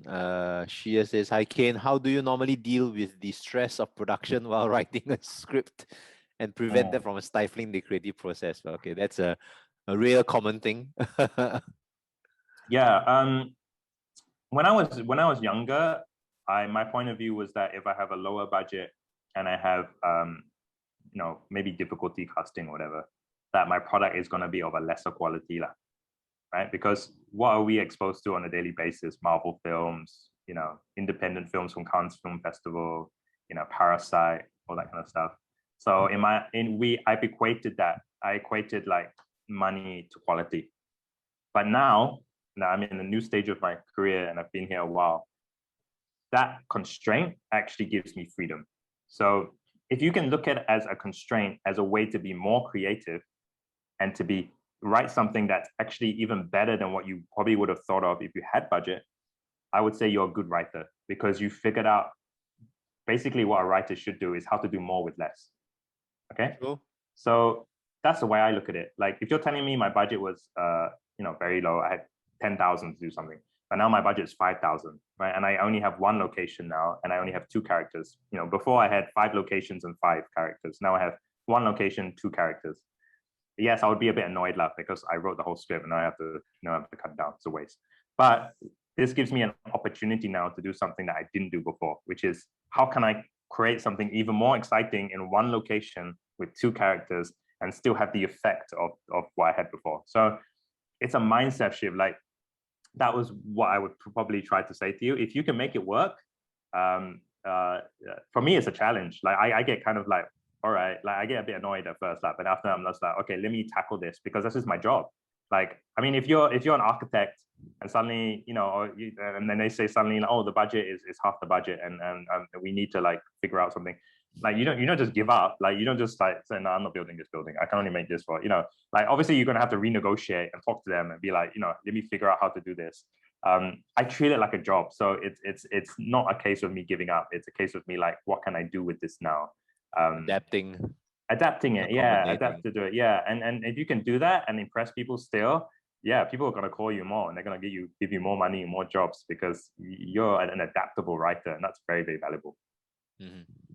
Shia says, "Hi Kane, how do you normally deal with the stress of production while writing a script and prevent that from stifling the creative process?" Okay, that's a real common thing. Yeah. When I was younger, my point of view was that if I have a lower budget and I have maybe difficulty casting or whatever, that my product is going to be of a lesser quality, right? Because what are we exposed to on a daily basis? Marvel films, independent films from Cannes Film Festival, Parasite, all that kind of stuff. So I've equated that. I equated like money to quality. But now I'm in a new stage of my career and I've been here a while. That constraint actually gives me freedom. So if you can look at it as a constraint, as a way to be more creative and to write something that's actually even better than what you probably would have thought of if you had budget, I would say you're a good writer because you figured out basically what a writer should do is how to do more with less. Okay. Cool. So that's the way I look at it. Like if you're telling me my budget was very low, I had 10,000 to do something, but now my budget is 5,000, right? And I only have one location now, and I only have 2 characters. Before I had 5 locations and 5 characters. Now I have 1 location, 2 characters. Yes, I would be a bit annoyed because I wrote the whole script and I have to cut it down. It's a waste. But this gives me an opportunity now to do something that I didn't do before, which is how can I create something even more exciting in 1 location with 2 characters and still have the effect of what I had before. So it's a mindset shift. Like that was what I would probably try to say to you. If you can make it work, for me, it's a challenge. Like I get kind of like, all right, like I get a bit annoyed at first, but after I'm just like, okay, let me tackle this because this is my job. Like, I mean, if you're an architect and suddenly, and then they say suddenly, oh, the budget is half the budget, and we need to like figure out something. Like you don't just give up. Like you don't just like say, no, I'm not building this building. I can only make this for like obviously you're gonna have to renegotiate and talk to them and be like, let me figure out how to do this. I treat it like a job, so it's not a case of me giving up. It's a case of me like, what can I do with this now? Adapting it, adapt to do it, and if you can do that and impress people still, people are going to call you more and they're going to give you more money and more jobs because you're an adaptable writer, and that's very, very valuable. Mm-hmm.